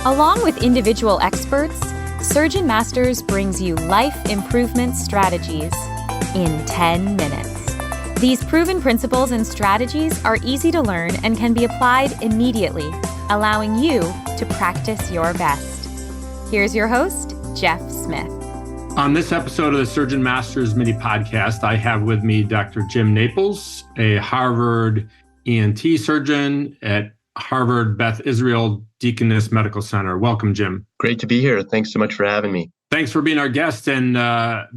Along with individual experts, Surgeon Masters brings you life improvement strategies in 10 minutes. These proven principles and strategies are easy to learn and can be applied immediately, allowing you to practice your best. Here's your host, Jeff Smith. On this episode of the Surgeon Masters mini podcast, I have with me Dr. Jim Naples, a Harvard ENT surgeon at Harvard Beth Israel Deaconess Medical Center. Welcome, Jim. Great to be here. Thanks so much for having me. Thanks for being our guest and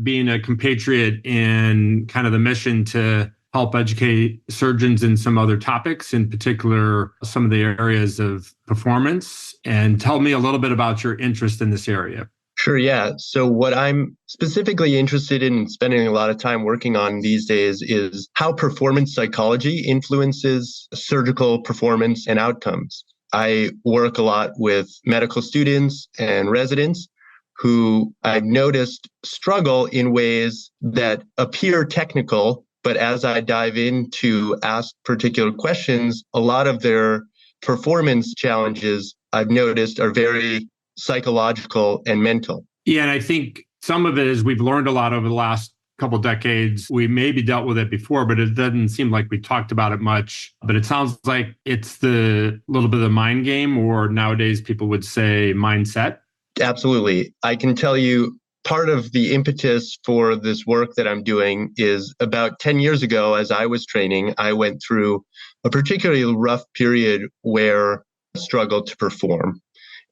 being a compatriot in kind of the mission to help educate surgeons in some other topics, in particular, some of the areas of performance. And tell me a little bit about your interest in this area. Sure, yeah. So what I'm specifically interested in spending a lot of time working on these days is how performance psychology influences surgical performance and outcomes. I work a lot with medical students and residents who I've noticed struggle in ways that appear technical, but as I dive in to ask particular questions, a lot of their performance challenges I've noticed are very psychological and mental. Yeah, and I think some of it is we've learned a lot over the last couple of decades. We maybe dealt with it before, but it doesn't seem like we talked about it much. But it sounds like it's the little bit of the mind game, or nowadays people would say mindset. Absolutely. I can tell you part of the impetus for this work that I'm doing is about 10 years ago, as I was training, I went through a particularly rough period where I struggled to perform.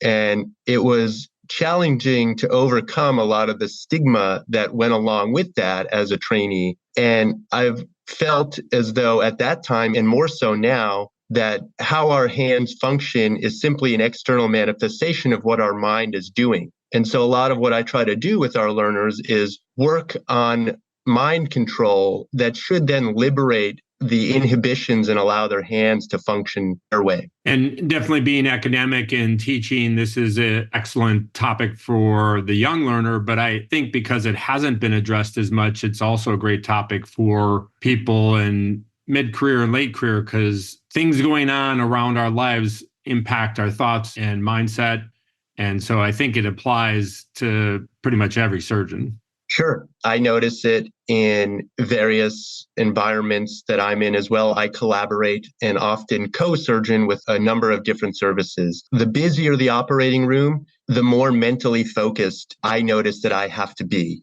And it was challenging to overcome a lot of the stigma that went along with that as a trainee. And I've felt as though at that time, and more so now, that how our hands function is simply an external manifestation of what our mind is doing. And so a lot of what I try to do with our learners is work on mind control that should then liberate the inhibitions and allow their hands to function their way. And definitely being academic and teaching, this is an excellent topic for the young learner. But I think because it hasn't been addressed as much, it's also a great topic for people in mid-career and late career, because things going on around our lives impact our thoughts and mindset. And so I think it applies to pretty much every surgeon. Sure. I notice it in various environments that I'm in as well. I collaborate and often co-surgeon with a number of different services. The busier the operating room, the more mentally focused I notice that I have to be.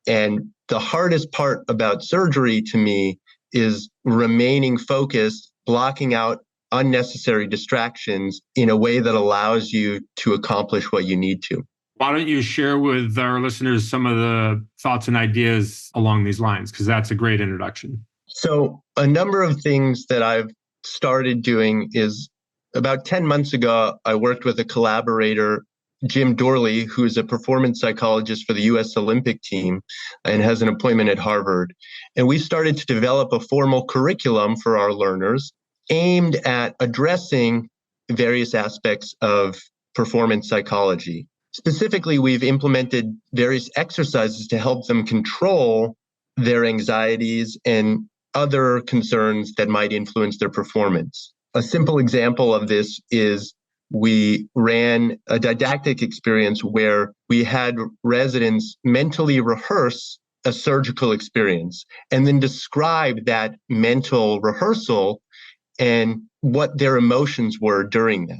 And the hardest part about surgery to me is remaining focused, blocking out unnecessary distractions in a way that allows you to accomplish what you need to. Why don't you share with our listeners some of the thoughts and ideas along these lines? Because that's a great introduction. So a number of things that I've started doing is about 10 months ago, I worked with a collaborator, Jim Dorley, who is a performance psychologist for the U.S. Olympic team and has an appointment at Harvard. And we started to develop a formal curriculum for our learners aimed at addressing various aspects of performance psychology. Specifically, we've implemented various exercises to help them control their anxieties and other concerns that might influence their performance. A simple example of this is we ran a didactic experience where we had residents mentally rehearse a surgical experience and then describe that mental rehearsal and what their emotions were during that.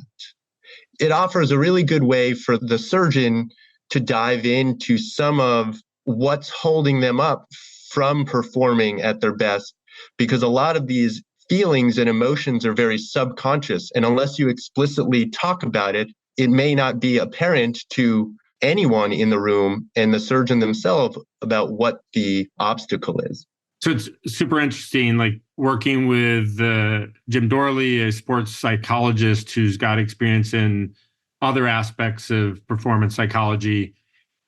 It offers a really good way for the surgeon to dive into some of what's holding them up from performing at their best, because a lot of these feelings and emotions are very subconscious. And unless you explicitly talk about it, it may not be apparent to anyone in the room and the surgeon themselves about what the obstacle is. So it's super interesting, like working with Jim Dorley, a sports psychologist who's got experience in other aspects of performance psychology,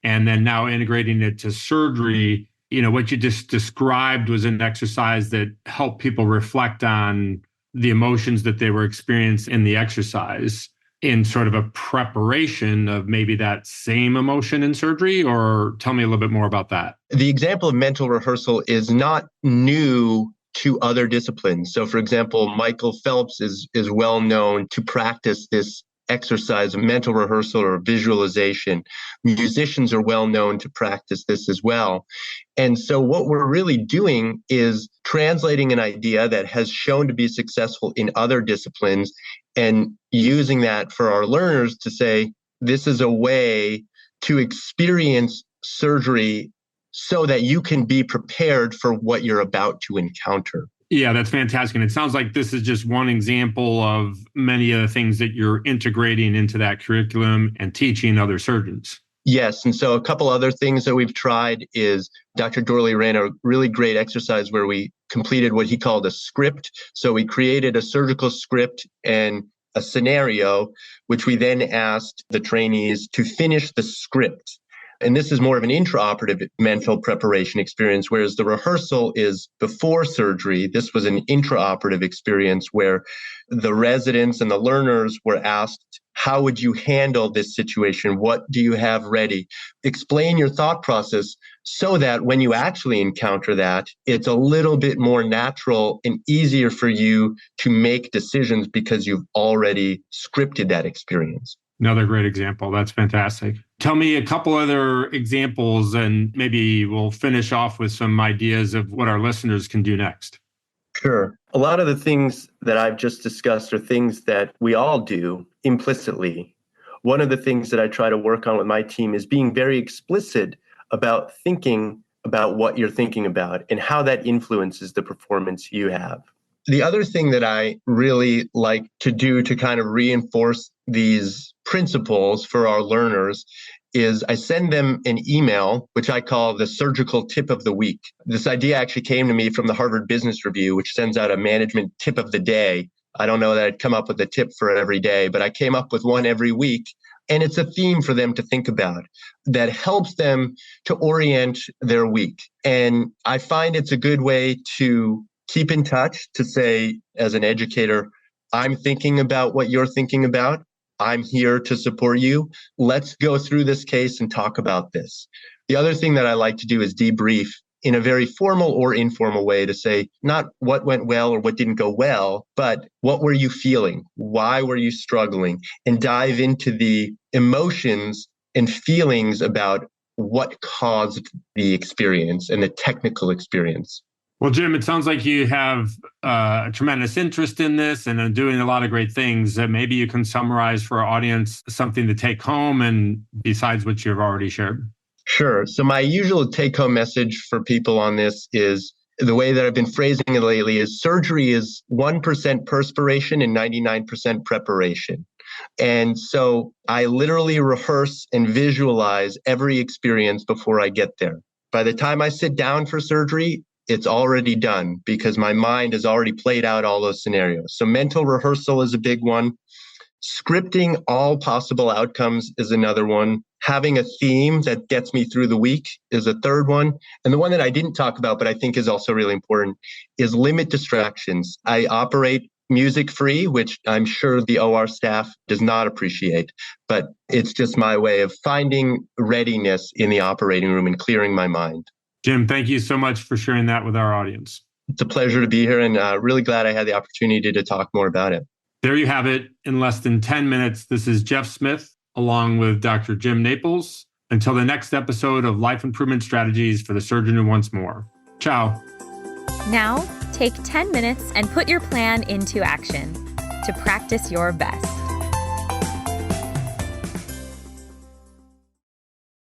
and then now integrating it to surgery. You know, what you just described was an exercise that helped people reflect on the emotions that they were experiencing in the exercise in sort of a preparation of maybe that same emotion in surgery? Or tell me a little bit more about that. The example of mental rehearsal is not new to other disciplines. So for example, Michael Phelps is well known to practice this exercise of mental rehearsal or visualization. Musicians are well known to practice this as well. And so what we're really doing is translating an idea that has shown to be successful in other disciplines and using that for our learners to say, this is a way to experience surgery so that you can be prepared for what you're about to encounter. Yeah, that's fantastic. And it sounds like this is just one example of many of the things that you're integrating into that curriculum and teaching other surgeons. Yes. And so a couple other things that we've tried is Dr. Dorley ran a really great exercise where we completed what he called a script. So we created a surgical script and a scenario, which we then asked the trainees to finish the script. And this is more of an intraoperative mental preparation experience, whereas the rehearsal is before surgery. This was an intraoperative experience where the residents and the learners were asked, how would you handle this situation? What do you have ready? Explain your thought process so that when you actually encounter that, it's a little bit more natural and easier for you to make decisions because you've already scripted that experience. Another great example. That's fantastic. Tell me a couple other examples, and maybe we'll finish off with some ideas of what our listeners can do next. Sure. A lot of the things that I've just discussed are things that we all do implicitly. One of the things that I try to work on with my team is being very explicit about thinking about what you're thinking about and how that influences the performance you have. The other thing that I really like to do to kind of reinforce these principles for our learners is I send them an email, which I call the surgical tip of the week. This idea actually came to me from the Harvard Business Review, which sends out a management tip of the day. I don't know that I'd come up with a tip for every day, but I came up with one every week. And it's a theme for them to think about that helps them to orient their week. And I find it's a good way to keep in touch, to say, as an educator, I'm thinking about what you're thinking about. I'm here to support you. Let's go through this case and talk about this. The other thing that I like to do is debrief in a very formal or informal way to say, not what went well or what didn't go well, but what were you feeling? Why were you struggling? And dive into the emotions and feelings about what caused the experience and the technical experience. Well, Jim, it sounds like you have a tremendous interest in this and are doing a lot of great things. Maybe you can summarize for our audience something to take home and besides what you've already shared. Sure. So my usual take-home message for people on this is the way that I've been phrasing it lately is surgery is 1% perspiration and 99% preparation. And so I literally rehearse and visualize every experience before I get there. By the time I sit down for surgery, it's already done because my mind has already played out all those scenarios. So mental rehearsal is a big one. Scripting all possible outcomes is another one. Having a theme that gets me through the week is a third one. And the one that I didn't talk about, but I think is also really important, is limit distractions. I operate music free, which I'm sure the OR staff does not appreciate, but it's just my way of finding readiness in the operating room and clearing my mind. Jim, thank you so much for sharing that with our audience. It's a pleasure to be here and really glad I had the opportunity to talk more about it. There you have it. In less than 10 minutes, this is Jeff Smith along with Dr. Jim Naples. Until the next episode of Life Improvement Strategies for the Surgeon Who Wants More. Ciao. Now, take 10 minutes and put your plan into action to practice your best.